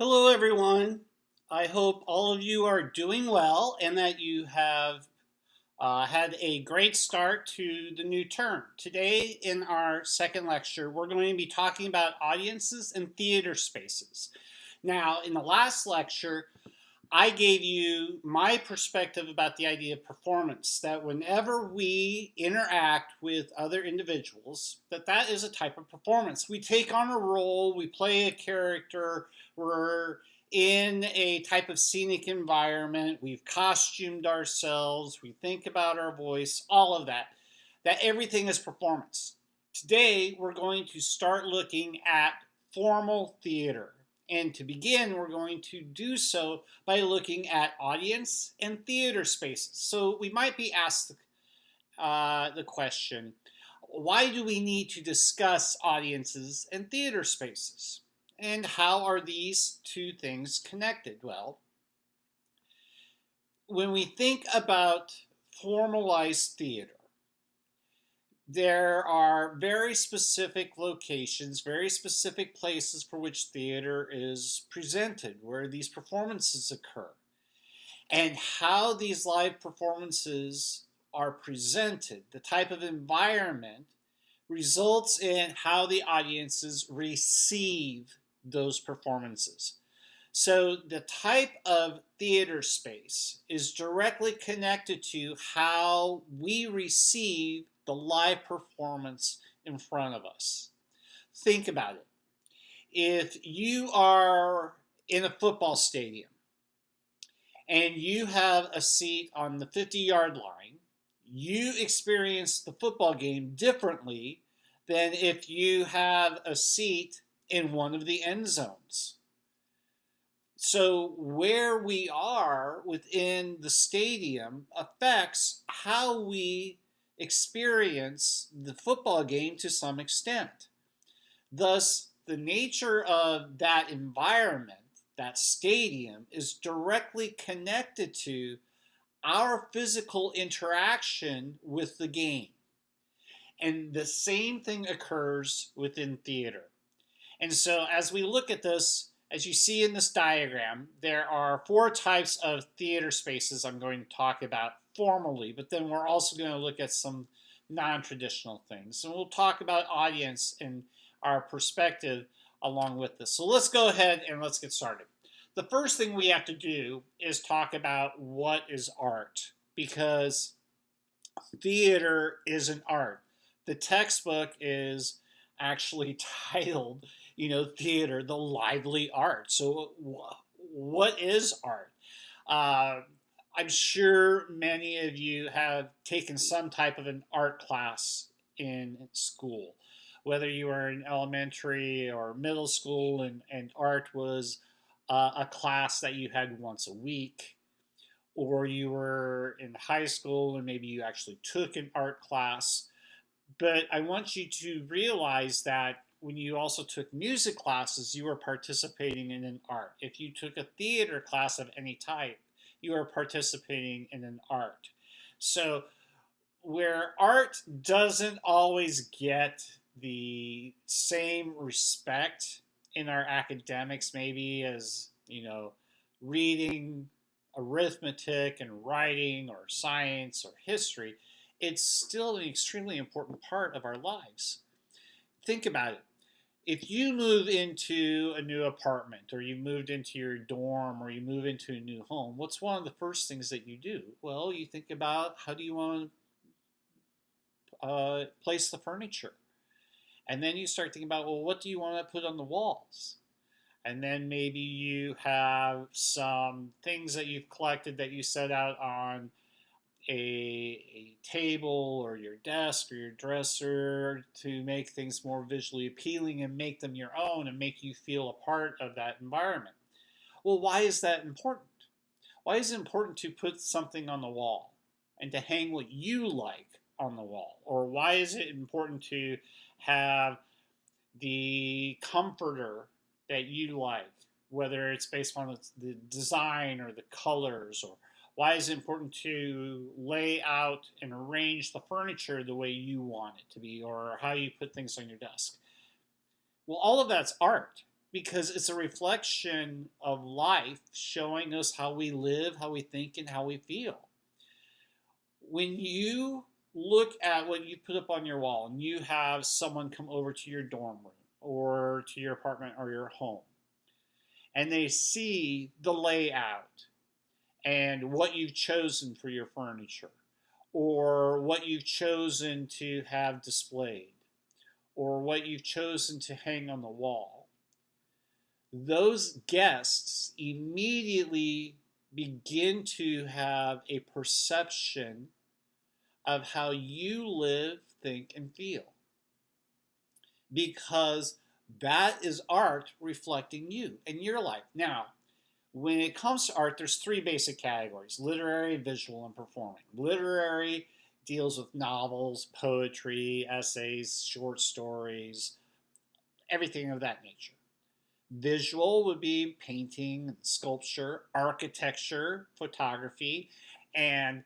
Hello, everyone. I hope all of you are doing well and that you have had a great start to the new term. Today, in our second lecture, we're going to be talking about audiences and theater spaces. Now, in the last lecture, I gave you my perspective about the idea of performance, that whenever we interact with other individuals, that is a type of performance. We take on a role, we play a character, we're in a type of scenic environment, we've costumed ourselves, we think about our voice, all of that everything is performance. Today, we're going to start looking at formal theater. And to begin, we're going to do so by looking at audience and theater spaces. So we might be asked the question, why do we need to discuss audiences and theater spaces? And how are these two things connected? Well, when we think about formalized theater, there are very specific locations, very specific places for which theater is presented, where these performances occur. And how these live performances are presented, the type of environment, results in how the audiences receive those performances. So the type of theater space is directly connected to how we receive the live performance in front of us. Think about it. If you are in a football stadium and you have a seat on the 50-yard line, you experience the football game differently than if you have a seat in one of the end zones. So, where we are within the stadium affects how we experience the football game to some extent. Thus, the nature of that environment, that stadium, is directly connected to our physical interaction with the game. And the same thing occurs within theater. And so, as we look at this, as you see in this diagram, there are four types of theater spaces I'm going to talk about formally, but then we're also going to look at some non-traditional things. And we'll talk about audience and our perspective along with this. So let's go ahead and let's get started. The first thing we have to do is talk about what is art, because theater is an art. The textbook is actually titled, theater, the lively art. So, what is art? Uh, I'm sure many of you have taken some type of an art class in school, whether you were in elementary or middle school, and art was a class that you had once a week, or you were in high school and maybe you actually took an art class. But I want you to realize that when you also took music classes, you were participating in an art. If you took a theater class of any type, you are participating in an art. So, where art doesn't always get the same respect in our academics, maybe as, reading, arithmetic, and writing, or science, or history, it's still an extremely important part of our lives. Think about it. If you move into a new apartment, or you moved into your dorm, or you move into a new home, what's one of the first things that you do? Well, you think about, how do you want to place the furniture? And then you start thinking about, well, what do you want to put on the walls? And then maybe you have some things that you've collected that you set out on a table or your desk or your dresser to make things more visually appealing and make them your own and make you feel a part of that environment. Well, why is that important? Why is it important to put something on the wall and to hang what you like on the wall? Or why is it important to have the comforter that you like, whether it's based on the design or the colors, or why is it important to lay out and arrange the furniture the way you want it to be, or how you put things on your desk? Well, all of that's art. because it's a reflection of life showing us how we live, how we think, and how we feel. When you look at what you put up on your wall and you have someone come over to your dorm room or to your apartment or your home, and they see the layout and what you've chosen for your furniture, or what you've chosen to have displayed, or what you've chosen to hang on the wall, those guests immediately begin to have a perception of how you live, think, and feel. Because that is art reflecting you and your life. Now, when it comes to art, there's three basic categories: literary, visual, and performing. Literary deals with novels, poetry, essays, short stories, everything of that nature. Visual would be painting, sculpture, architecture, photography, and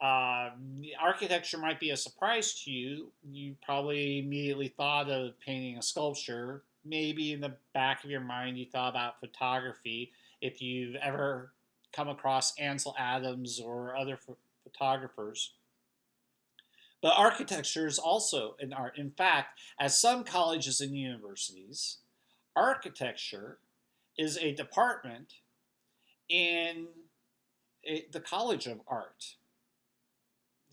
architecture might be a surprise to you. You probably immediately thought of painting a sculpture. Maybe in the back of your mind you thought about photography if you've ever come across Ansel Adams or other photographers. But architecture is also an art. In fact, at some colleges and universities, architecture is a department in the College of Art.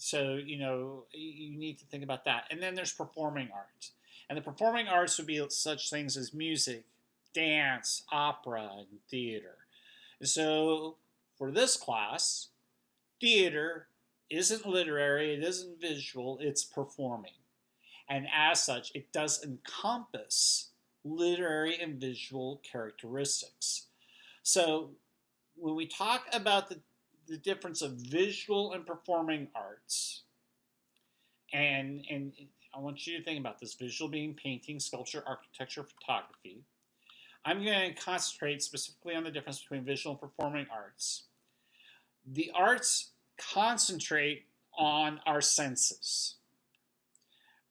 So, you need to think about that. And then there's performing arts. And the performing arts would be such things as music, dance, opera, and theater. And so, for this class, theater isn't literary, it isn't visual, it's performing. And as such, it does encompass literary and visual characteristics. So, when we talk about the difference of visual and performing arts, and I want you to think about this: visual being painting, sculpture, architecture, photography. I'm going to concentrate specifically on the difference between visual and performing arts. The arts concentrate on our senses,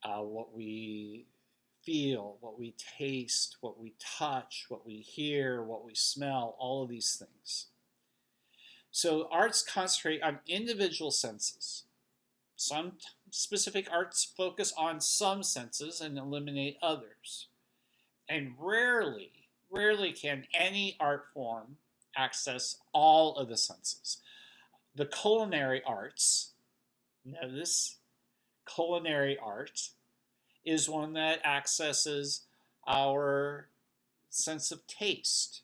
what we feel, what we taste, what we touch, what we hear, what we smell, all of these things. So arts concentrate on individual senses. Some specific arts focus on some senses and eliminate others. And rarely can any art form access all of the senses. The culinary arts, notice, culinary art is one that accesses our sense of taste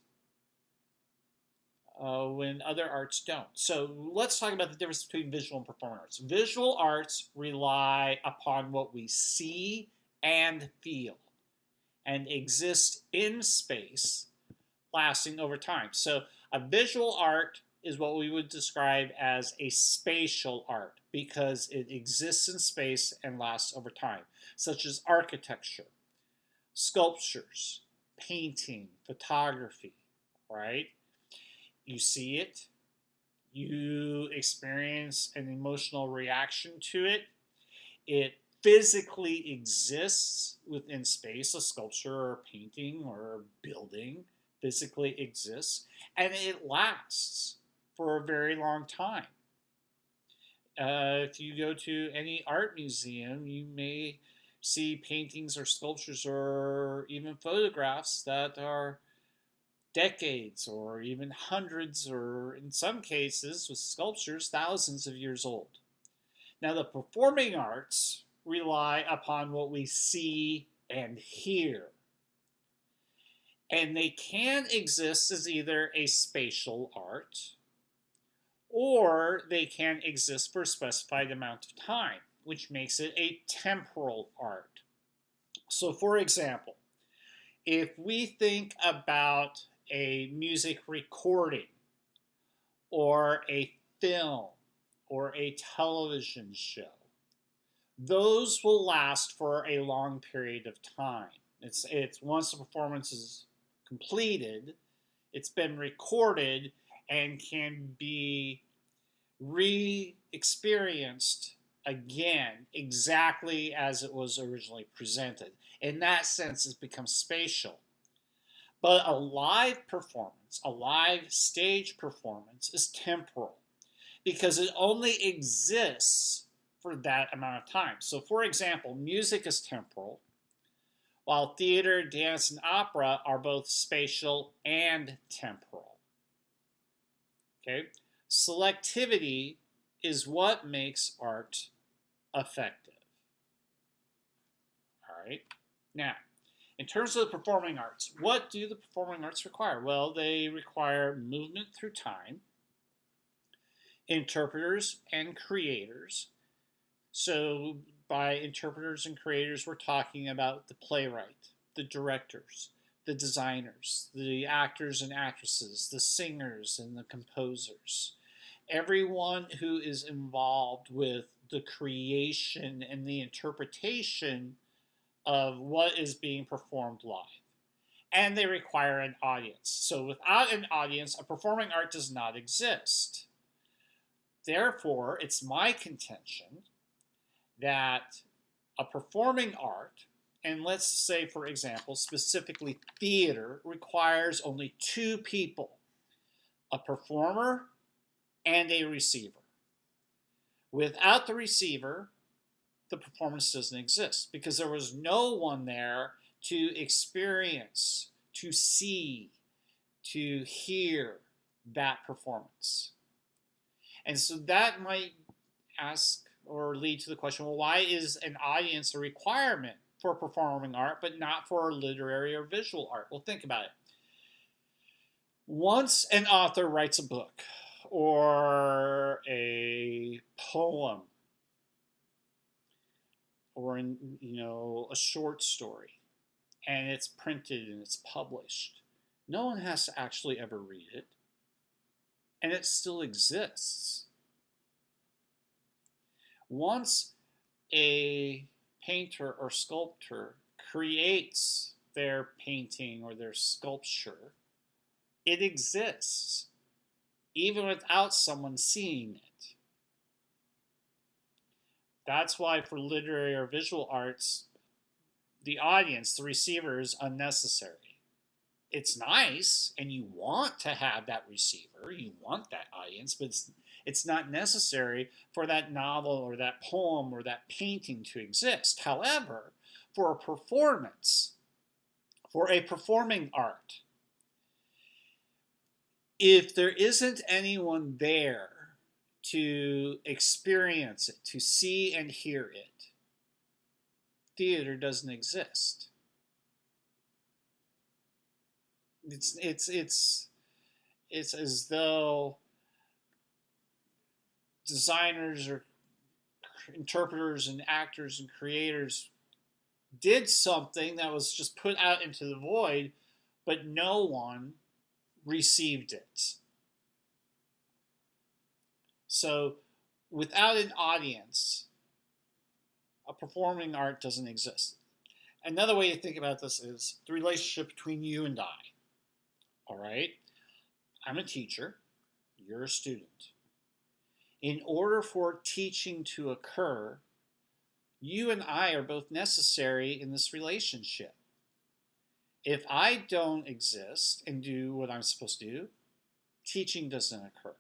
when other arts don't. So let's talk about the difference between visual and performing arts. Visual arts rely upon what we see and feel and exist in space, lasting over time. So a visual art is what we would describe as a spatial art because it exists in space and lasts over time, such as architecture, sculptures, painting, photography, right? You see it, you experience an emotional reaction to it, it physically exists within space. A sculpture or a painting or a building physically exists, and it lasts for a very long time. If you go to any art museum, you may see paintings or sculptures or even photographs that are decades or even hundreds, or in some cases with sculptures, thousands of years old. Now, the performing arts rely upon what we see and hear. And they can exist as either a spatial art or they can exist for a specified amount of time, which makes it a temporal art. So, for example, if we think about a music recording or a film or a television show, those will last for a long period of time. It's once the performance is completed, it's been recorded and can be re-experienced again exactly as it was originally presented. In that sense, it's become spatial. But a live performance, a live stage performance, is temporal because it only exists for that amount of time. So, for example, music is temporal, while theater, dance, and opera are both spatial and temporal. Okay? Selectivity is what makes art effective. All right? Now, in terms of the performing arts, what do the performing arts require? Well, they require movement through time, interpreters and creators. So, by interpreters and creators, we're talking about the playwright, the directors, the designers, the actors and actresses, the singers and the composers. Everyone who is involved with the creation and the interpretation of what is being performed live. And they require an audience. So without an audience, a performing art does not exist. Therefore, it's my contention that a performing art, and let's say, for example, specifically theater, requires only two people, a performer and a receiver. Without the receiver, the performance doesn't exist because there was no one there to experience, to see, to hear that performance. And so that might ask or lead to the question, well, why is an audience a requirement for performing art but not for literary or visual art? Well, think about it. Once an author writes a book or a poem or a short story, and it's printed and it's published, no one has to actually ever read it, and it still exists. Once a painter or sculptor creates their painting or their sculpture, it exists, even without someone seeing it. That's why for literary or visual arts, the audience, the receiver, is unnecessary. It's nice, and you want to have that receiver, you want that audience, but it's not necessary for that novel or that poem or that painting to exist. However, for a performance, for a performing art, if there isn't anyone there to experience it, to see and hear it, theater doesn't exist. It's as though designers or interpreters and actors and creators did something that was just put out into the void, but no one received it. So without an audience, a performing art doesn't exist. Another way to think about this is the relationship between you and I. All right? I'm a teacher. You're a student. In order for teaching to occur, you and I are both necessary in this relationship. If I don't exist and do what I'm supposed to do, teaching doesn't occur.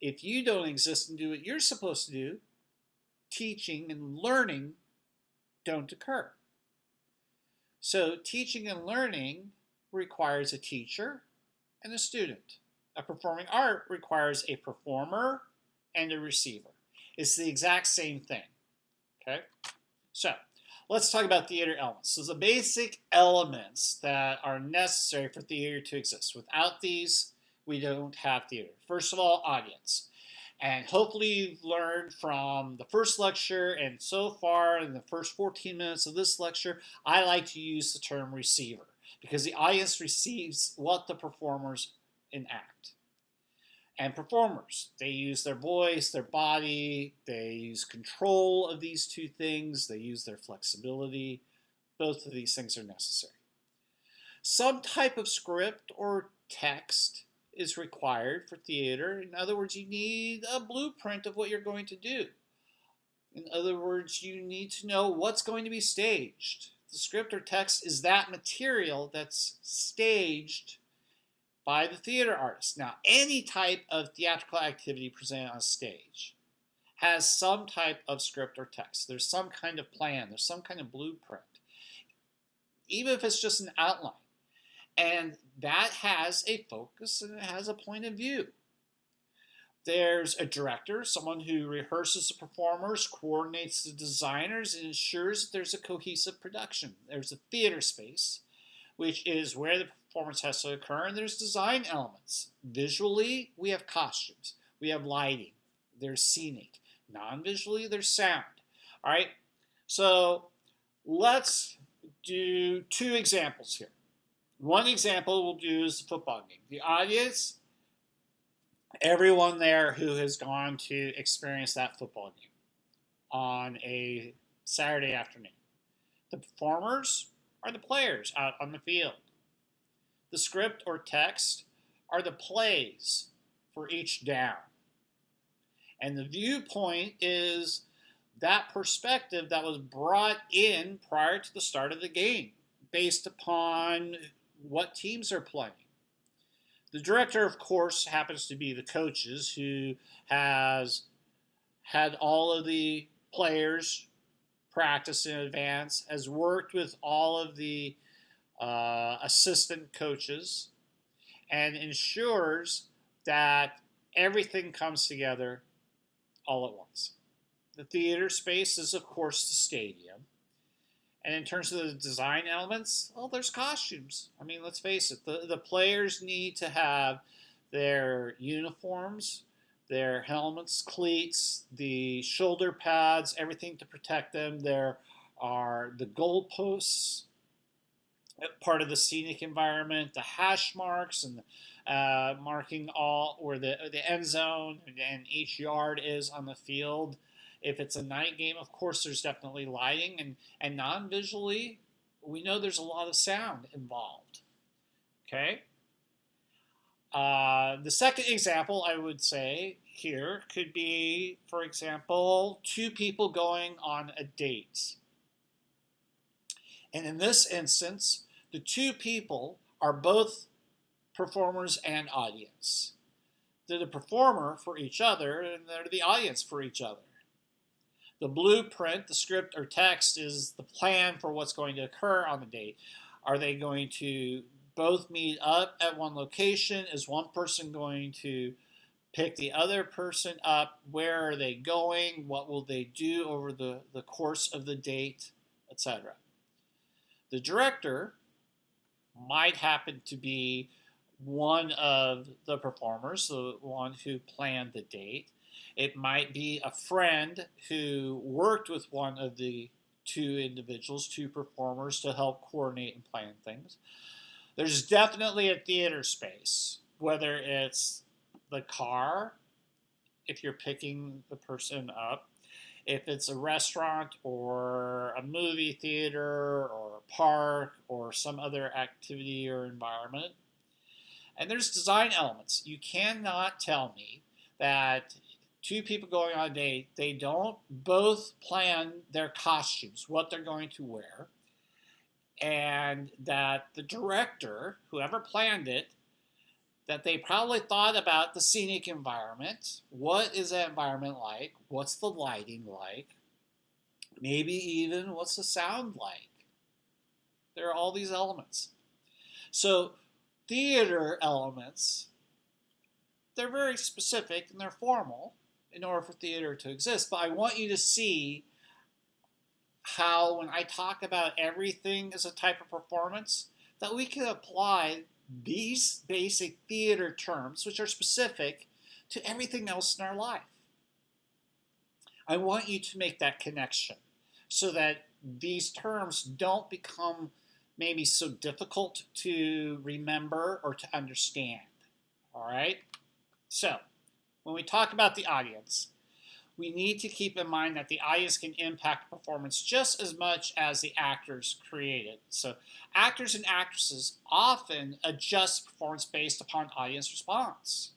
If you don't exist and do what you're supposed to do, teaching and learning don't occur. So teaching and learning requires a teacher and a student. A performing art requires a performer and a receiver. It's the exact same thing. Okay? So let's talk about theater elements. So the basic elements that are necessary for theater to exist. Without these, we don't have theater. First of all, audience. And hopefully you've learned from the first lecture, and so far in the first 14 minutes of this lecture, I like to use the term receiver because the audience receives what the performers enact. And performers, they use their voice, their body, they use control of these two things, they use their flexibility. Both of these things are necessary. Some type of script or text is required for theater. In other words, you need a blueprint of what you're going to do. In other words, you need to know what's going to be staged. The script or text is that material that's staged by the theater artist. Now, any type of theatrical activity presented on stage has some type of script or text. There's some kind of plan, there's some kind of blueprint, even if it's just an outline. And that has a focus and it has a point of view. There's a director, someone who rehearses the performers, coordinates the designers, and ensures that there's a cohesive production. There's a theater space, which is where the performance has to occur, and there's design elements. Visually, we have costumes, we have lighting, there's scenic. Non-visually, there's sound. All right, so let's do 2 examples here. One example we'll do is the football game. The audience, everyone there who has gone to experience that football game on a Saturday afternoon. The performers are the players out on the field. The script or text are the plays for each down. And the viewpoint is that perspective that was brought in prior to the start of the game based upon what teams are playing. The director, of course, happens to be the coaches who has had all of the players practice in advance, has worked with all of the assistant coaches, and ensures that everything comes together all at once. The theater space is, of course, the stadium. And in terms of the design elements, well, there's costumes. I mean, let's face it, the players need to have their uniforms, their helmets, cleats, the shoulder pads, everything to protect them. There are the goalposts, part of the scenic environment, the hash marks, and marking all where the end zone and each yard is on the field. If it's a night game, of course, there's definitely lighting, and non-visually, we know there's a lot of sound involved. Okay? The second example I would say here could be, for example, 2 people going on a date. And in this instance, the 2 people are both performers and audience. They're the performer for each other, and they're the audience for each other. The blueprint, the script or text, is the plan for what's going to occur on the date. Are they going to both meet up at one location? Is one person going to pick the other person up? Where are they going? What will they do over the course of the date, etc.? The director might happen to be one of the performers, the one who planned the date. It might be a friend who worked with one of the 2 individuals, 2 performers, to help coordinate and plan things. There's definitely a theater space, whether it's the car, if you're picking the person up, if it's a restaurant or a movie theater or a park or some other activity or environment. And there's design elements. You cannot tell me that 2 people going on a date, they don't both plan their costumes, what they're going to wear, and that the director, whoever planned it, that they probably thought about the scenic environment. What is that environment like? What's the lighting like? Maybe even what's the sound like? There are all these elements. So theater elements, they're very specific and they're formal in order for theater to exist. But I want you to see how when I talk about everything as a type of performance, that we can apply these basic theater terms, which are specific to everything else in our life. I want you to make that connection so that these terms don't become maybe so difficult to remember or to understand. All right? So, when we talk about the audience, we need to keep in mind that the audience can impact performance just as much as the actors create it. So actors and actresses often adjust performance based upon audience response.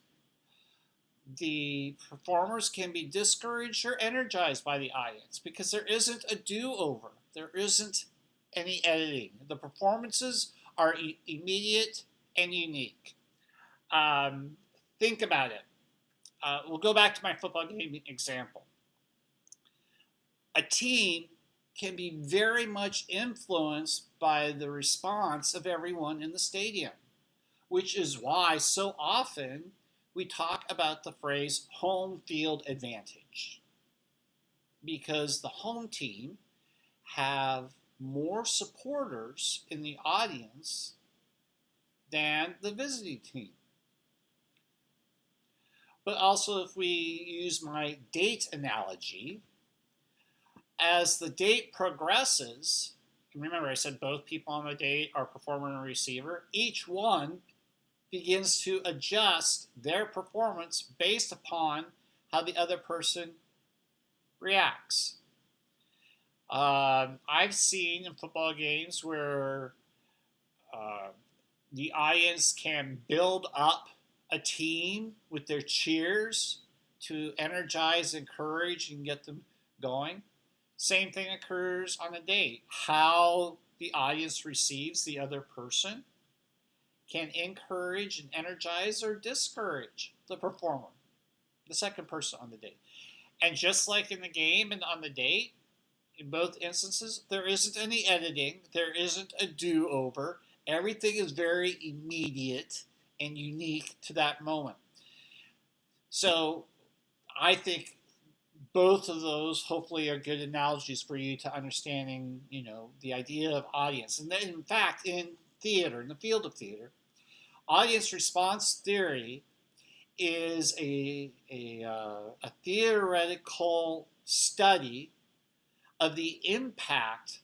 The performers can be discouraged or energized by the audience because there isn't a do-over. There isn't any editing. The performances are immediate and unique. Um, think about it. We'll go back to my football game example. A team can be very much influenced by the response of everyone in the stadium, which is why so often we talk about the phrase home field advantage, because the home team have more supporters in the audience than the visiting team. But also, if we use my date analogy, as the date progresses, remember I said both people on the date are performer and receiver, each one begins to adjust their performance based upon how the other person reacts. I've seen in football games where the audience can build up a team with their cheers to energize, encourage, and get them going. Same thing occurs on a date. How the audience receives the other person can encourage and energize or discourage the performer, the second person on the date. And just like in the game and on the date, in both instances, there isn't any editing, there isn't a do-over. Everything is very immediate and unique to that moment. So I think both of those hopefully are good analogies for you to understanding, the idea of audience. And then, in fact, in theater, in the field of theater, audience response theory is a theoretical study of the impact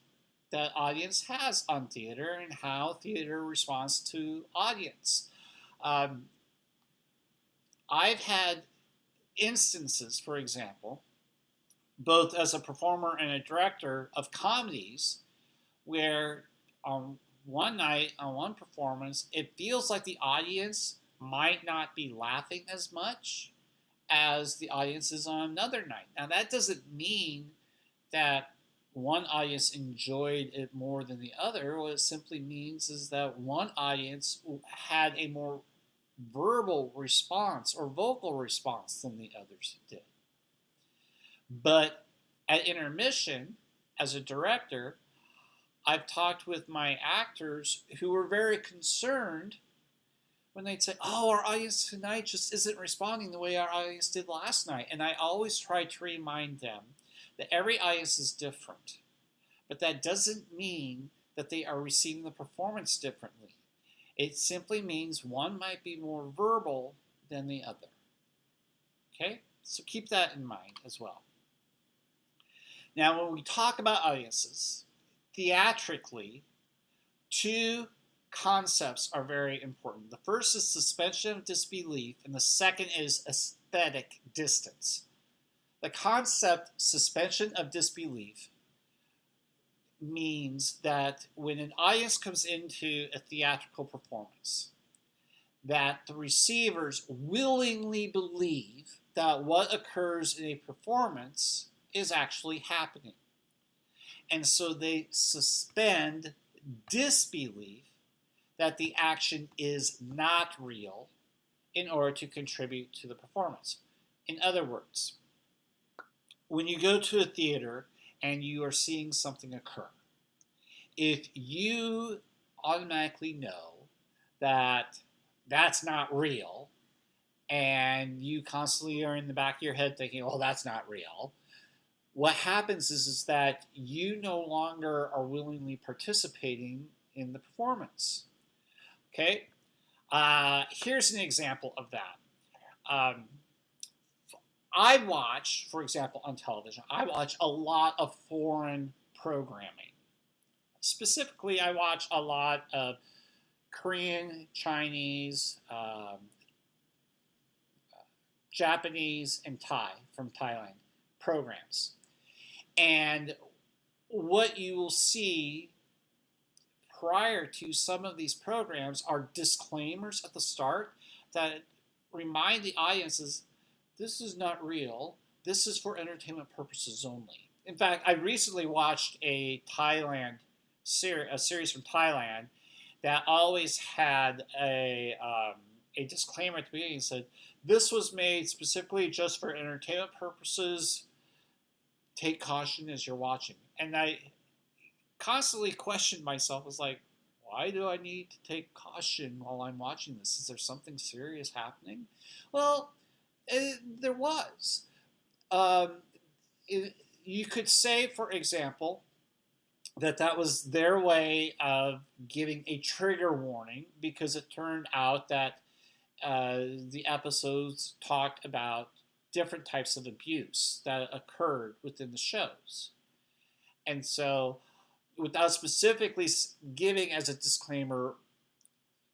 that audience has on theater and how theater responds to audience. I've had instances, for example, both as a performer and a director of comedies, where on one night, on one performance, it feels like the audience might not be laughing as much as the audience is on another night. Now, that doesn't mean that one audience enjoyed it more than the other. What it simply means is that one audience had a more verbal response or vocal response than the others did. But at intermission, as a director, I've talked with my actors who were very concerned when they'd say, "Oh, our audience tonight just isn't responding the way our audience did last night." And I always try to remind them that every audience is different, but that doesn't mean that they are receiving the performance differently. It simply means one might be more verbal than the other. Okay? So keep that in mind as well. Now, when we talk about audiences, theatrically, two concepts are very important. The first is suspension of disbelief, and the second is aesthetic distance. The concept suspension of disbelief means that when an audience comes into a theatrical performance, that the receivers willingly believe that what occurs in a performance is actually happening. And so they suspend disbelief that the action is not real in order to contribute to the performance. In other words, when you go to a theater and you are seeing something occur, if you automatically know that that's not real, and you constantly are in the back of your head thinking, "Oh, that's not real," what happens is that you no longer are willingly participating in the performance. Okay? Here's an example of that. I watch, for example, on television, I watch a lot of foreign programming. Specifically, I watch a lot of Korean, Chinese, Japanese, and Thai from Thailand programs. And what you will see prior to some of these programs are disclaimers at the start that remind the audiences this is not real, this is for entertainment purposes only. In fact, I recently watched a Thailand a series from Thailand that always had a disclaimer at the beginning that said, this was made specifically just for entertainment purposes. Take caution as you're watching. And I constantly questioned myself, was like, why do I need to take caution while I'm watching this? Is there something serious happening? Well, there was. Um, you could say, for example, that was their way of giving a trigger warning, because it turned out that the episodes talked about different types of abuse that occurred within the shows. And so, without specifically giving as a disclaimer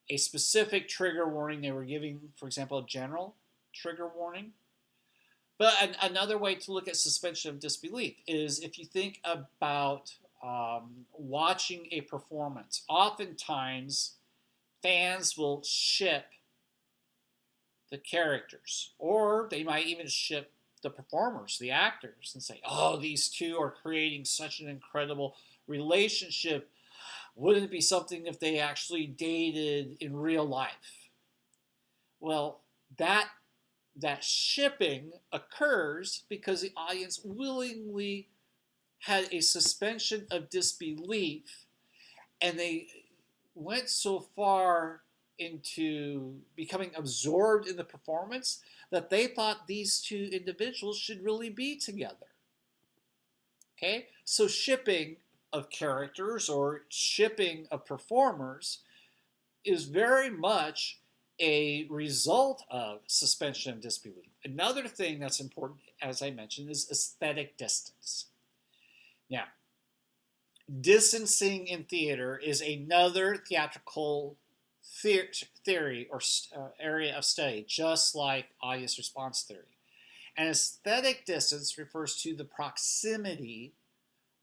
a specific trigger warning, they were giving, for example, a general trigger warning. But another way to look at suspension of disbelief is if you think about watching a performance. Oftentimes, fans will ship the characters, or they might even ship the performers, the actors, and say, oh, these two are creating such an incredible relationship. Wouldn't it be something if they actually dated in real life? Well, that shipping occurs because the audience willingly had a suspension of disbelief, and they went so far into becoming absorbed in the performance that they thought these two individuals should really be together. Okay? So shipping of characters or shipping of performers is very much a result of suspension of disbelief. Another thing that's important, as I mentioned, is aesthetic distance. Now, distancing in theater is another theatrical theory or area of study, just like audience response theory. And aesthetic distance refers to the proximity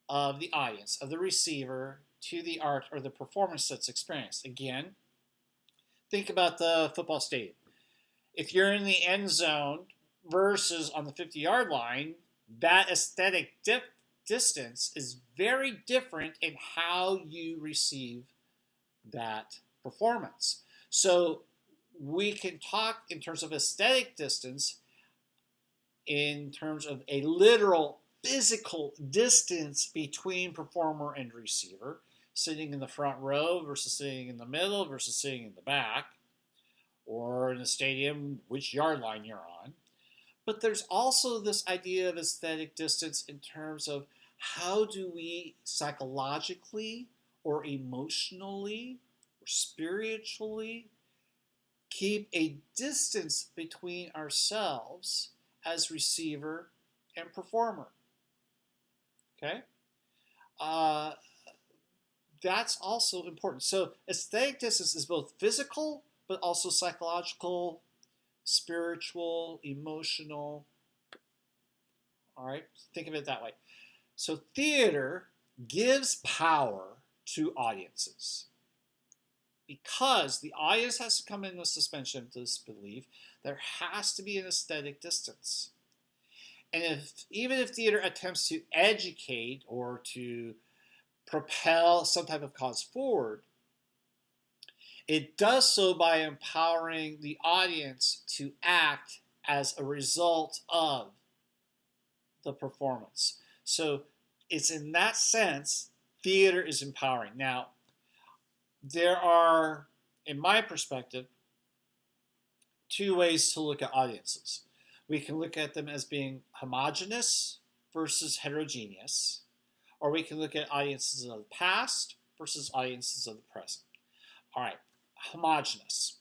of the audience, of the receiver, to the art or the performance that's experienced. Again, think about the football stadium. If you're in the end zone versus on the 50-yard line, that aesthetic distance is very different in how you receive that performance. So we can talk in terms of aesthetic distance in terms of a literal physical distance between performer and receiver, sitting in the front row versus sitting in the middle versus sitting in the back, or in the stadium, which yard line you're on. But there's also this idea of aesthetic distance in terms of how do we psychologically or emotionally or spiritually keep a distance between ourselves as receiver and performer. Okay? That's also important. So aesthetic distance is both physical, but also psychological, spiritual, emotional. All right? Think of it that way. So theater gives power to audiences. Because the audience has to come in with suspension of disbelief, there has to be an aesthetic distance. And even if theater attempts to educate or to propel some type of cause forward, it does so by empowering the audience to act as a result of the performance. So it's in that sense, theater is empowering. Now, there are, in my perspective, two ways to look at audiences. We can look at them as being homogeneous versus heterogeneous, or we can look at audiences of the past versus audiences of the present. All right, homogeneous.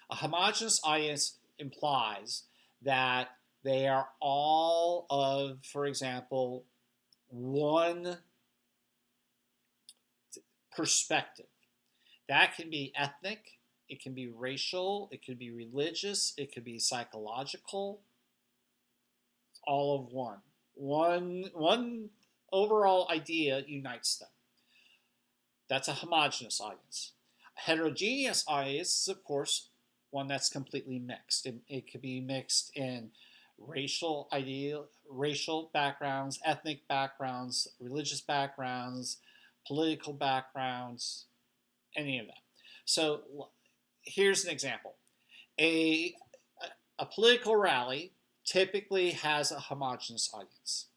A homogeneous audience implies that they are all of, for example, one perspective. That can be ethnic, it can be racial, it could be religious, it could be psychological. It's all of one. One overall idea unites them. That's a homogeneous audience. A heterogeneous audience is, of course, one that's completely mixed. It could be mixed in racial backgrounds, ethnic backgrounds, religious backgrounds, political backgrounds, any of that. So here's an example. A, a political rally typically has a homogenous audience.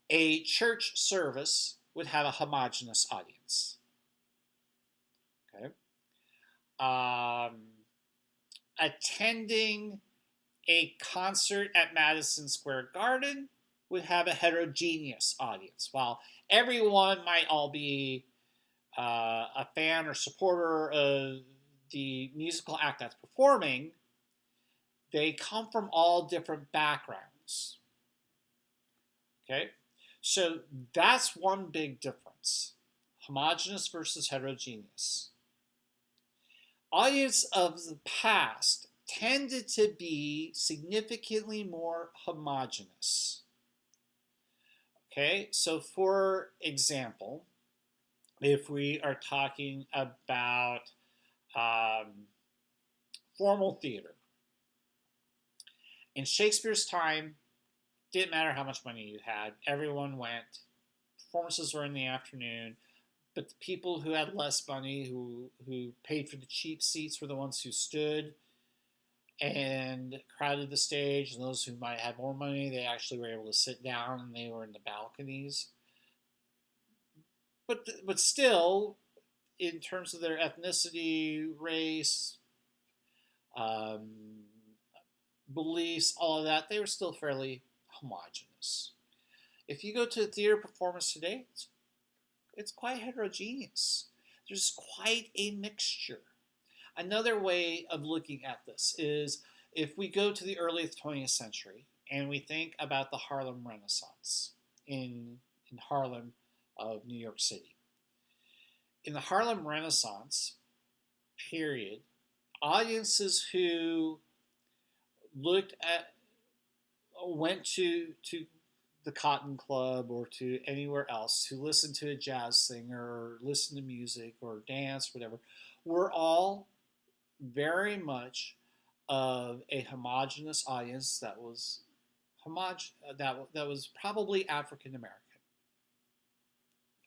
A church service would have a homogenous audience. Okay. Attending a concert at Madison Square Garden would have a heterogeneous audience. While everyone might all be a fan or supporter of the musical act that's performing, they come from all different backgrounds. Okay? So that's one big difference. Homogeneous versus heterogeneous. Audience of the past tended to be significantly more homogeneous. Okay, so for example, if we are talking about formal theater, in Shakespeare's time, didn't matter how much money you had, everyone went. Performances were in the afternoon, but the people who had less money, who paid for the cheap seats, were the ones who stood and crowded the stage, and those who might have more money, they actually were able to sit down and they were in the balconies. But still, in terms of their ethnicity, race, um, beliefs, all of that, they were still fairly homogenous. If you go to a theater performance today, it's quite heterogeneous. There's quite a mixture. Another way of looking at this is if we go to the early 20th century and we think about the Harlem Renaissance in Harlem of New York City. In the Harlem Renaissance period, audiences who went to the Cotton Club or to anywhere else to listen to a jazz singer or listen to music or dance, whatever, were all very much of a homogenous audience that was that was probably African American.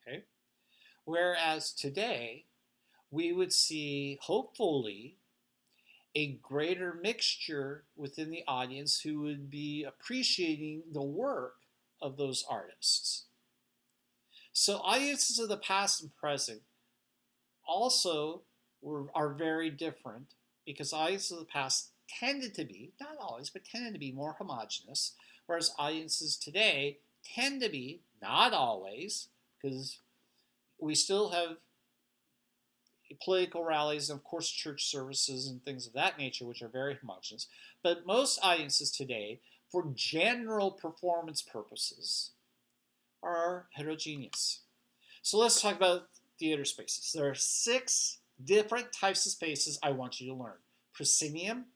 Okay, whereas today we would see, hopefully, a greater mixture within the audience who would be appreciating the work of those artists. So audiences of the past and present also are very different because audiences of the past tended to be, not always, but tended to be more homogenous, whereas audiences today tend to be, not always, because we still have political rallies and of course church services and things of that nature which are very homogenous, but most audiences today, for general performance purposes, are heterogeneous. So let's talk about theater spaces. There are 6 different types of spaces I want you to learn: proscenium,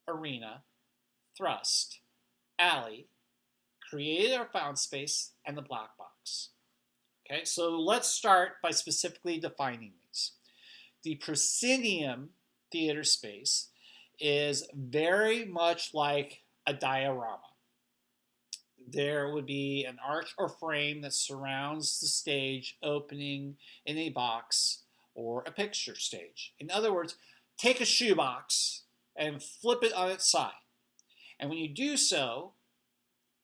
arena, thrust, alley, created or found space, and the black box. Okay, so let's start by specifically defining these. The proscenium theater space is very much like a diorama. There would be an arch or frame that surrounds the stage opening in a box or a picture stage. In other words, take a shoebox and flip it on its side. And when you do so,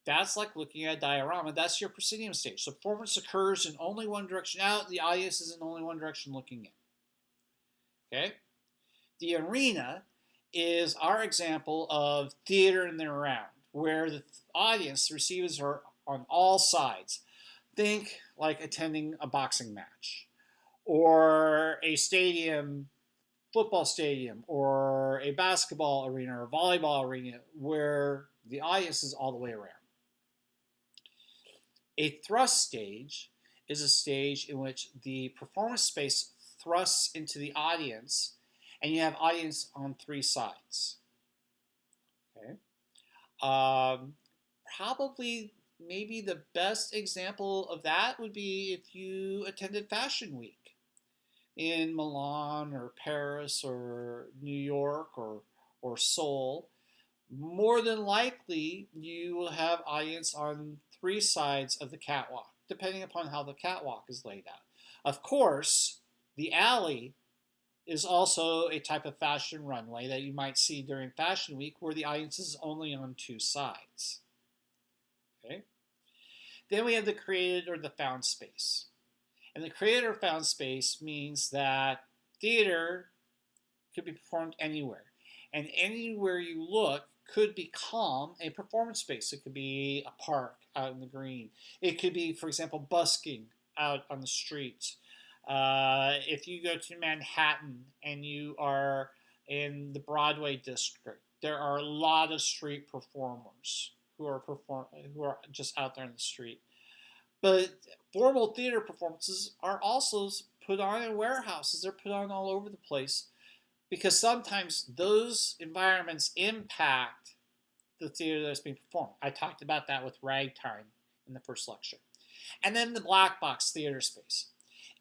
that's like looking at a diorama. That's your proscenium stage. So performance occurs in only one direction out. The audience is in only one direction looking in. Okay? The arena is our example of theater in the round, where the audience, the recipients, are on all sides. Think like attending a boxing match, or a stadium, football stadium, or a basketball arena, or a volleyball arena, where the audience is all the way around. A thrust stage is a stage in which the performance space thrusts into the audience, and you have audience on 3 sides. Okay. Probably, maybe the best example of that would be if you attended Fashion Week in Milan or Paris or New York or Seoul. More than likely, you will have audience on 3 sides of the catwalk, depending upon how the catwalk is laid out. Of course, the alley is also a type of fashion runway that you might see during Fashion Week where the audience is only on two sides. Okay? Then we have the created or the found space. And the created or found space means that theater could be performed anywhere. And anywhere you look could become a performance space. It could be a park out in the green. It could be, for example, busking out on the streets. If you go to Manhattan and you are in the Broadway district, there are a lot of street performers who are just out there in the street. But formal theater performances are also put on in warehouses. They're put on all over the place because sometimes those environments impact the theater that's being performed. I talked about that with Ragtime in the first lecture. And then the black box theater space.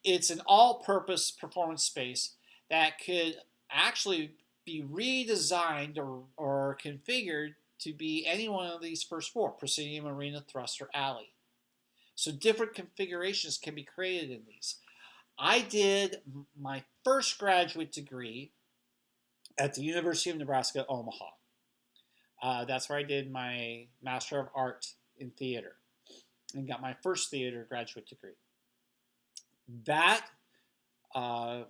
It's an all-purpose performance space that could actually be redesigned or configured to be any one of these first four: proscenium, arena, thrust, or alley. So different configurations can be created in these. I did my first graduate degree at the University of Nebraska, Omaha. That's where I did my Master of Art in Theater and got my first theater graduate degree. That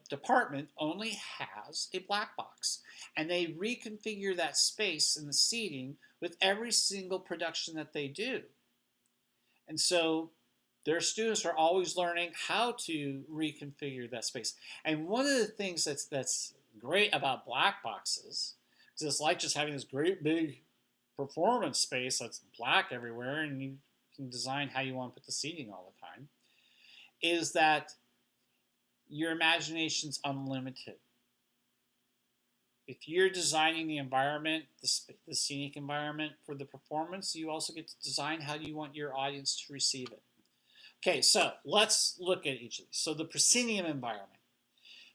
department only has a black box, and they reconfigure that space and the seating with every single production that they do. And so their students are always learning how to reconfigure that space. And one of the things that's great about black boxes, because it's like just having this great big performance space that's black everywhere, and you can design how you want to put the seating all the time, is that your imagination's unlimited. If you're designing the environment, the scenic environment for the performance, you also get to design how you want your audience to receive it. Okay, so let's look at each of these. So the proscenium environment.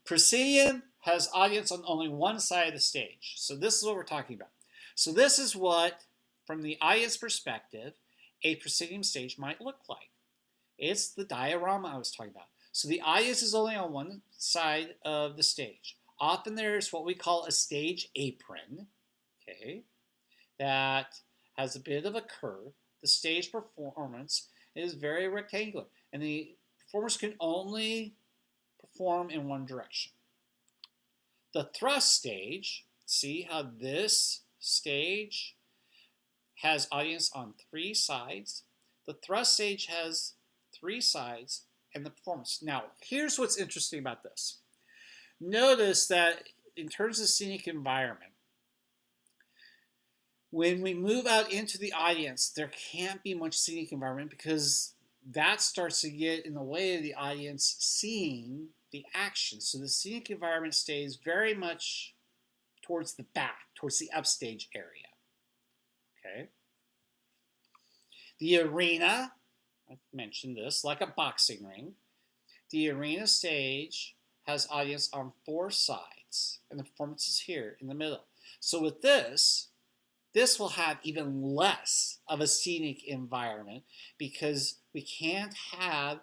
Proscenium has audience on only one side of the stage. So this is what we're talking about. So this is what, from the audience perspective, a proscenium stage might look like. It's the diorama I was talking about. So the audience is only on one side of the stage. Often there's what we call a stage apron, okay, that has a bit of a curve. The stage performance is very rectangular, and the performers can only perform in one direction. The thrust stage, see how this stage has audience on three sides? The thrust stage has three sides and the performance. Now, here's what's interesting about this. Notice that in terms of scenic environment, when we move out into the audience, there can't be much scenic environment because that starts to get in the way of the audience seeing the action. So the scenic environment stays very much towards the back, towards the upstage area. Okay. The arena, I mentioned this, like a boxing ring. The arena stage has audience on four sides, and the performance is here in the middle. So with this will have even less of a scenic environment because we can't have,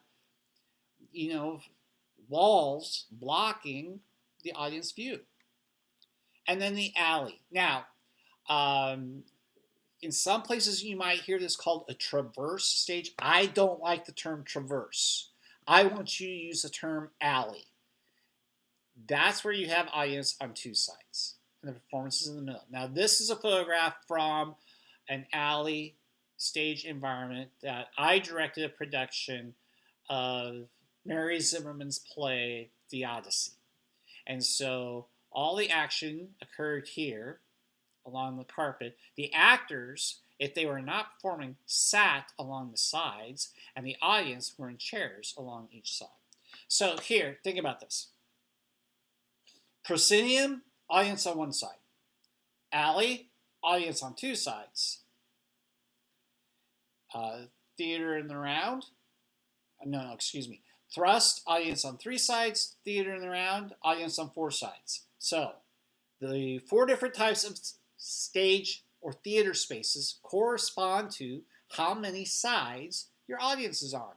walls blocking the audience view. And then the alley. Now, in some places you might hear this called a traverse stage. I don't like the term traverse. I want you to use the term alley. That's where you have audience on two sides and the performance is in the middle. Now this is a photograph from an alley stage environment that I directed a production of Mary Zimmerman's play, The Odyssey. And so all the action occurred here along the carpet. The actors, if they were not performing, sat along the sides, and the audience were in chairs along each side. So here, think about this. Proscenium, audience on one side. Alley, audience on two sides. Theater in the round. No, excuse me. Thrust, audience on three sides. Theater in the round, audience on four sides. So the four different types of stage or theater spaces correspond to how many sides your audience is on.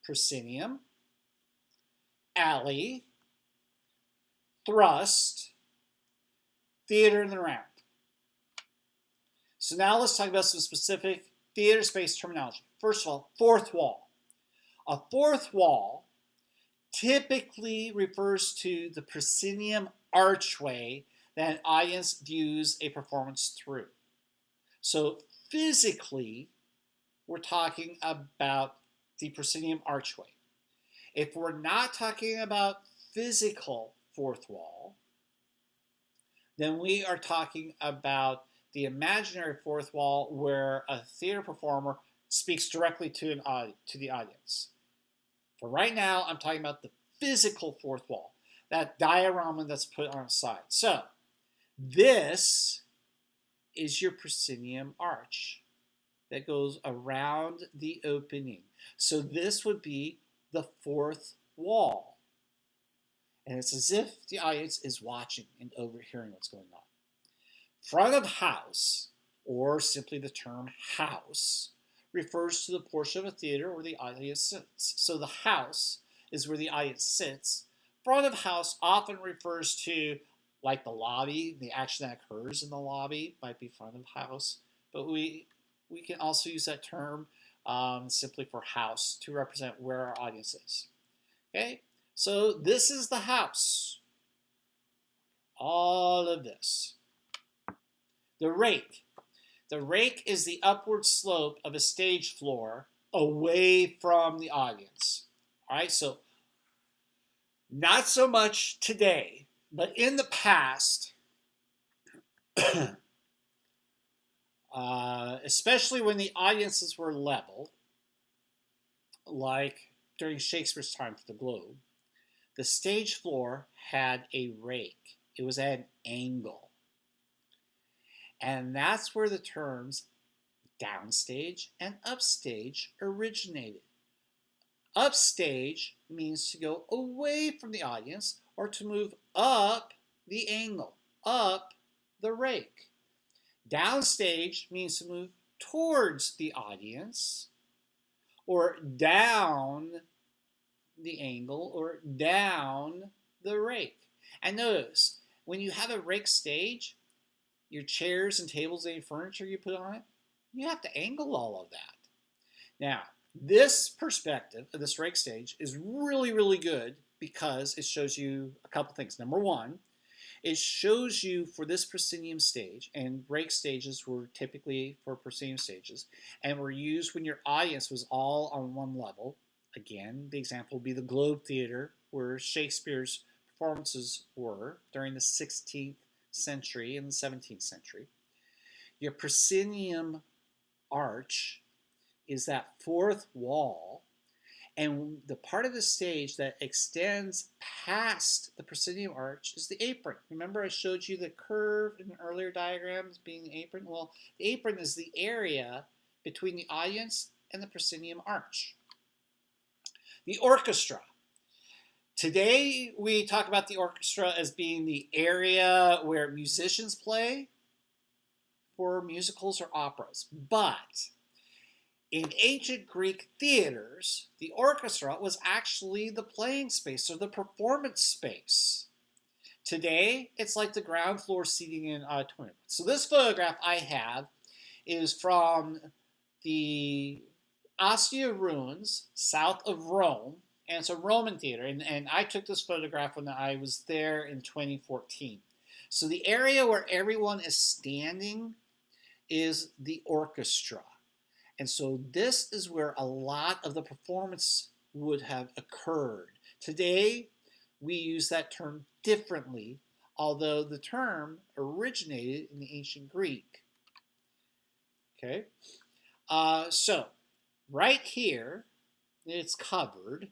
Proscenium, alley, thrust, theater in the round. So now let's talk about some specific theater space terminology. First of all, fourth wall. A fourth wall typically refers to the proscenium archway that an audience views a performance through. So physically, we're talking about the proscenium archway. If we're not talking about physical fourth wall, then we are talking about the imaginary fourth wall where a theater performer speaks directly to the audience. For right now, I'm talking about the physical fourth wall, that diorama that's put on a side. So this is your proscenium arch that goes around the opening. So this would be the fourth wall. And it's as if the audience is watching and overhearing what's going on. Front of house, or simply the term house, refers to the portion of a theater where the audience sits. So the house is where the audience sits. Front of house often refers to, like, the lobby, the action that occurs in the lobby might be front of house, but we can also use that term simply for house to represent where our audience is. Okay, so this is the house. All of this. The rake. The rake is the upward slope of a stage floor away from the audience. All right, so not so much today, but in the past, especially when the audiences were level, like during Shakespeare's time for the Globe, the stage floor had a rake. It was at an angle. And that's where the terms downstage and upstage originated. Upstage means to go away from the audience or to move up the angle, up the rake. Downstage means to move towards the audience or down the angle or down the rake. And notice, when you have a rake stage, your chairs and tables and furniture you put on it, you have to angle all of that. Now, this perspective of this rake stage is really, really good because it shows you a couple things. Number one, it shows you for this proscenium stage, and rake stages were typically for proscenium stages, and were used when your audience was all on one level. Again, the example would be the Globe Theater, where Shakespeare's performances were during the 16th century and the 17th century. Your proscenium arch is that fourth wall, and the part of the stage that extends past the proscenium arch is the apron. Remember I showed you the curve in earlier diagrams being the apron? Well, the apron is the area between the audience and the proscenium arch. The orchestra. Today we talk about the orchestra as being the area where musicians play for musicals or operas. But in ancient Greek theaters, the orchestra was actually the playing space or the performance space. Today, it's like the ground floor seating in auditorium. So this photograph I have is from the Ostia ruins south of Rome, and it's a Roman theater. And I took this photograph when I was there in 2014. So the area where everyone is standing is the orchestra. And so this is where a lot of the performance would have occurred. Today, we use that term differently, although the term originated in the ancient Greek. Okay, so right here, it's covered,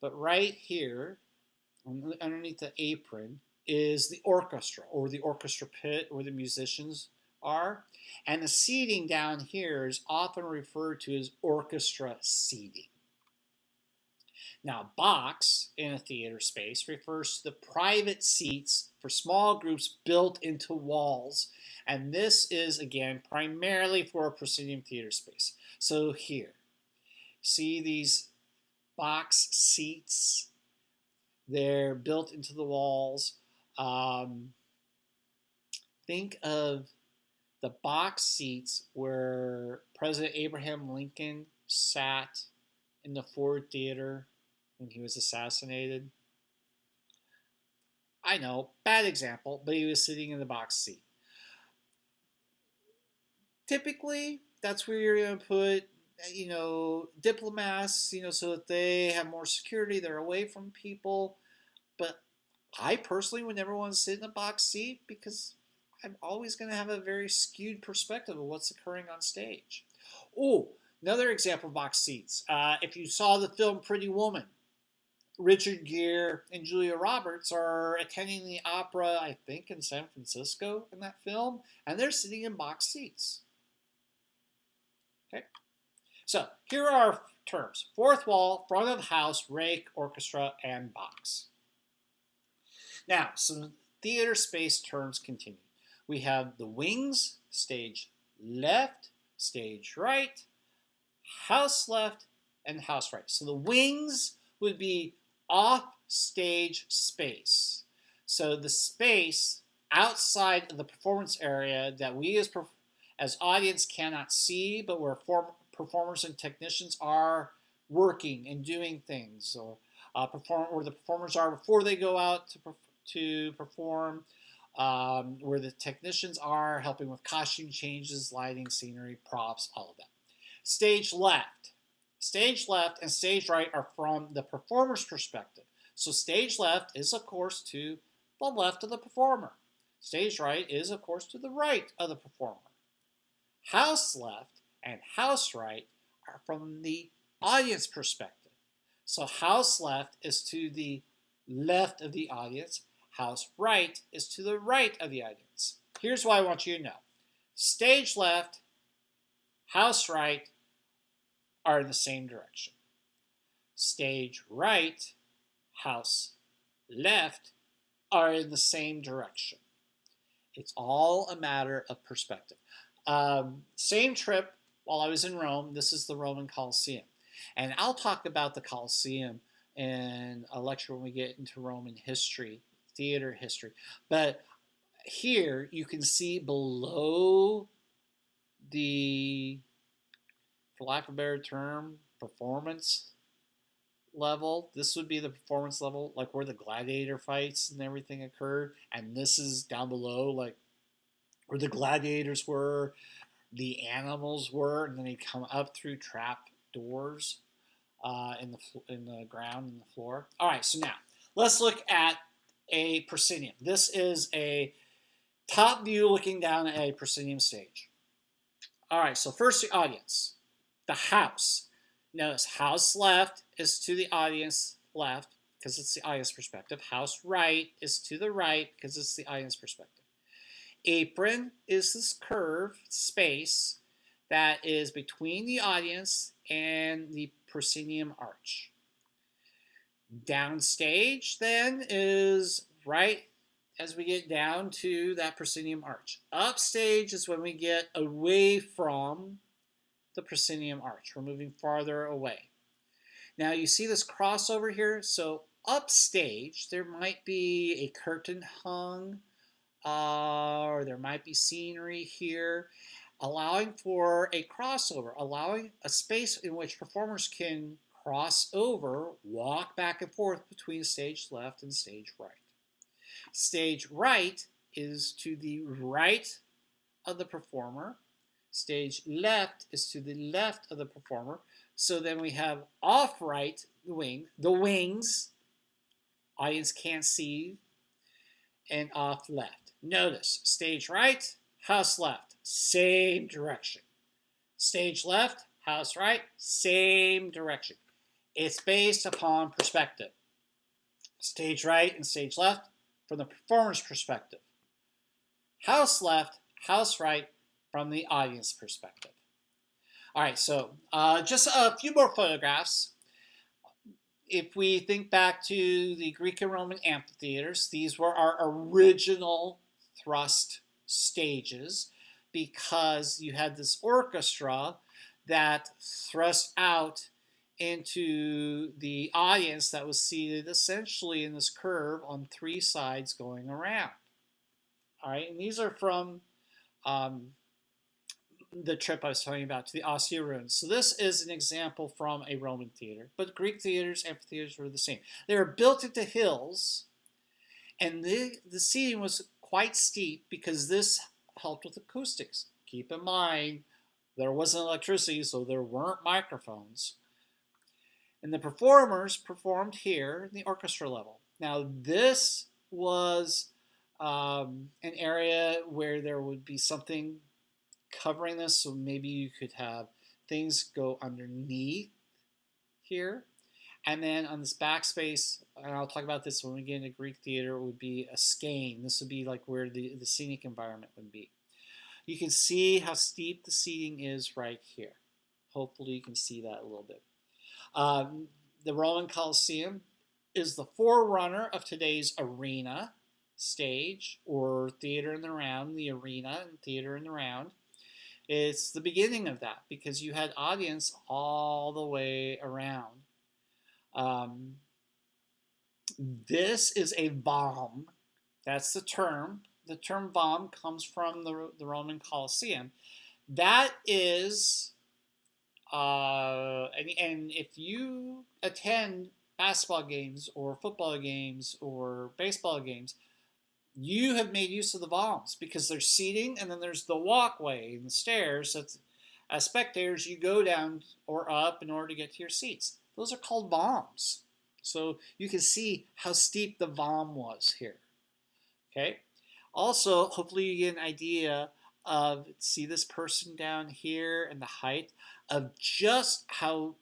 but right here, underneath the apron, is the orchestra, or the orchestra pit, where the musicians are. And the seating down here is often referred to as orchestra seating. Now, box in a theater space refers to the private seats for small groups built into walls. And this is, again, primarily for a proscenium theater space. So here, see these box seats? They're built into the walls. Um, think of the box seats where President Abraham Lincoln sat in the Ford Theater when he was assassinated. I know, bad example, but he was sitting in the box seat. Typically, that's where you're going to put, diplomats, so that they have more security, they're away from people. But I personally would never want to sit in a box seat because I'm always going to have a very skewed perspective of what's occurring on stage. Oh, another example of box seats. If you saw the film Pretty Woman, Richard Gere and Julia Roberts are attending the opera, I think, in San Francisco in that film, and they're sitting in box seats. Okay, so here are our terms: fourth wall, front of house, rake, orchestra, and box. Now, some theater space terms continue. We have the wings, stage left, stage right, house left, and house right. So the wings would be off stage space. So the space outside of the performance area that we as audience cannot see, but where performers and technicians are working and doing things, or where the performers are before they go out to perform, where the technicians are helping with costume changes, lighting, scenery, props, all of that. Stage left. Stage left and stage right are from the performer's perspective. So stage left is, of course, to the left of the performer. Stage right is, of course, to the right of the performer. House left and house right are from the audience perspective. So house left is to the left of the audience. House right is to the right of the audience. Here's what I want you to know. Stage left, house right are in the same direction. Stage right, house left are in the same direction. It's all a matter of perspective. Same trip while I was in Rome. This is the Roman Colosseum. And I'll talk about the Colosseum in a lecture when we get into Roman history, theater history. But here you can see below the, for lack of a better term, performance level. This would be the performance level, like where the gladiator fights and everything occurred. And this is down below, like where the gladiators were, the animals were, and then they come up through trap doors in the ground, in the floor. All right, so now let's look at a proscenium. This is a top view looking down at a proscenium stage. All right, so first the audience, the house. Notice house left is to the audience left because it's the audience perspective. House right is to the right because it's the audience perspective. Apron is this curved space that is between the audience and the proscenium arch. Downstage then is right as we get down to that proscenium arch. Upstage is when we get away from the proscenium arch. We're moving farther away. Now you see this crossover here. So upstage, there might be a curtain hung, or there might be scenery here, allowing for a crossover, allowing a space in which performers can cross over, walk back and forth between stage left and stage right. Stage right is to the right of the performer. Stage left is to the left of the performer. So then we have off right, the wings, audience can't see, and off left. Notice, stage right, house left, same direction. Stage left, house right, same direction. It's based upon perspective. Stage right and stage left from the performer's perspective. House left, house right from the audience perspective. All right, so just a few more photographs. If we think back to the Greek and Roman amphitheaters, these were our original thrust stages because you had this orchestra that thrust out into the audience that was seated essentially in this curve on three sides going around. All right, and these are from um, the trip I was talking about to the Ostia ruins. So this is an example from a Roman theater, but Greek theaters, amphitheaters were the same. They were built into hills, and the seating was quite steep because this helped with acoustics. Keep in mind, there wasn't electricity, so there weren't microphones. And the performers performed here in the orchestra level. Now, this was an area where there would be something covering this, so maybe you could have things go underneath here. And then on this backspace, and I'll talk about this when we get into Greek theater, it would be a skene. This would be like where the scenic environment would be. You can see how steep the seating is right here. Hopefully you can see that a little bit. The Roman Colosseum is the forerunner of today's arena stage, or theater in the round, the arena and theater in the round. It's the beginning of that because you had audience all the way around. This is a vom. That's the term. The term vom comes from the Roman Colosseum. That is, and if you attend basketball games or football games or baseball games, you have made use of the voms because there's seating and then there's the walkway and the stairs. So as spectators, you go down or up in order to get to your seats. Those are called voms. So you can see how steep the vom was here. Okay. Also, hopefully you get an idea of, see this person down here and the height of just how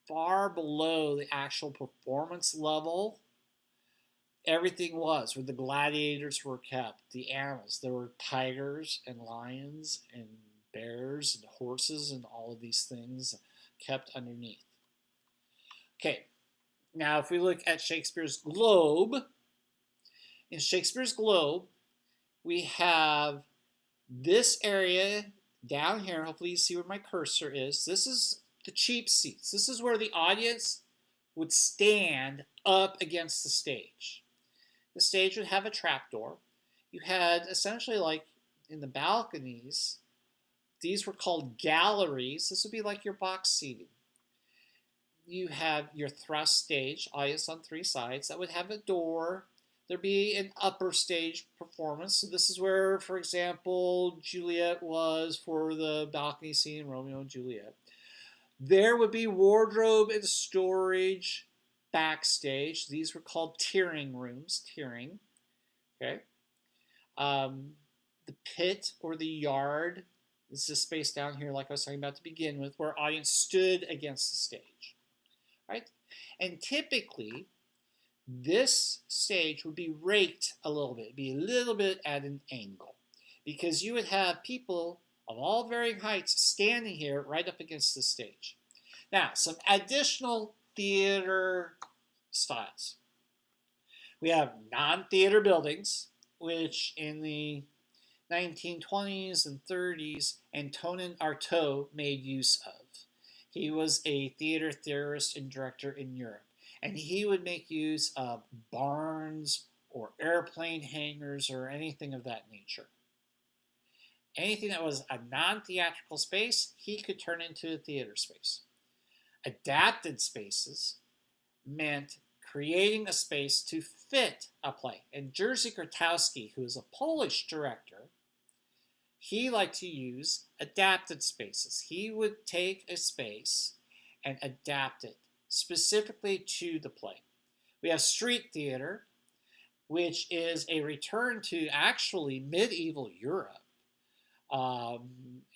far below the actual performance level everything was, where the gladiators were kept, the animals. There were tigers and lions and bears and horses and all of these things kept underneath. Okay, now if we look at Shakespeare's Globe, in Shakespeare's Globe, we have this area down here. Hopefully you see where my cursor is. This is the cheap seats. This is where the audience would stand up against the stage. The stage would have a trapdoor. You had essentially, like in the balconies, these were called galleries. This would be like your box seating. You have your thrust stage, audience on three sides, that would have a door. There'd be an upper stage performance. So this is where, for example, Juliet was for the balcony scene in Romeo and Juliet. There would be wardrobe and storage backstage. These were called tiering rooms, tiering. Okay. The pit or the yard is this space down here, like I was talking about to begin with, where audience stood against the stage. Right? And typically, this stage would be raked a little bit, be a little bit at an angle, because you would have people of all varying heights standing here right up against the stage. Now, some additional theater styles. We have non-theater buildings, which in the 1920s and 30s, Antonin Artaud made use of. He was a theater theorist and director in Europe, and he would make use of barns or airplane hangars or anything of that nature. Anything that was a non-theatrical space, he could turn into a theater space. Adapted spaces meant creating a space to fit a play. And Jerzy Grotowski, who is a Polish director, he liked to use adapted spaces. He would take a space and adapt it specifically to the play. We have street theater, which is a return to actually medieval Europe,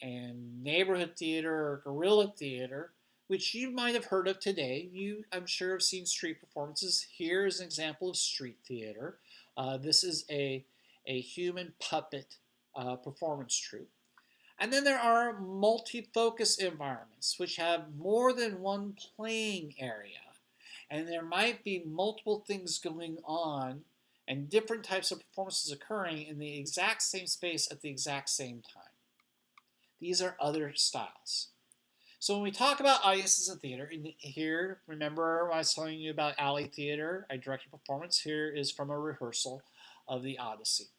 and neighborhood theater or guerrilla theater, which you might have heard of today. You, I'm sure, have seen street performances. Here is an example of street theater. This is a human puppet performance troupe. And then there are multi-focus environments, which have more than one playing area. And there might be multiple things going on and different types of performances occurring in the exact same space at the exact same time. These are other styles. So when we talk about audiences in theater, and here, remember when I was telling you about Alley Theater, I directed a performance. Here is from a rehearsal of the Odyssey.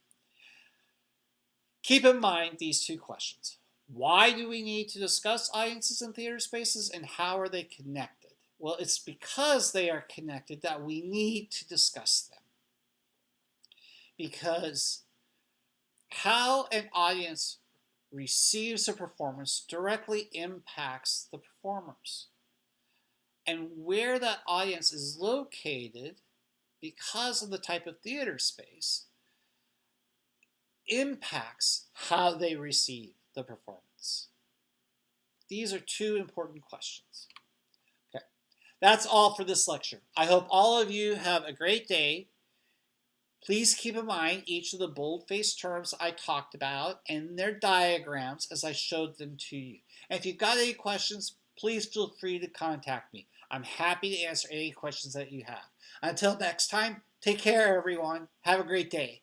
Keep in mind these two questions. Why do we need to discuss audiences in theater spaces, and how are they connected? Well, it's because they are connected that we need to discuss them. Because how an audience receives a performance directly impacts the performers. And where that audience is located, because of the type of theater space, impacts how they receive the performance. These are two important questions. Okay, that's all for this lecture. I hope all of you have a great day. Please keep in mind each of the bold-faced terms I talked about and their diagrams as I showed them to you. And if you've got any questions, please feel free to contact me. I'm happy to answer any questions that you have. Until next time, take care, everyone. Have a great day.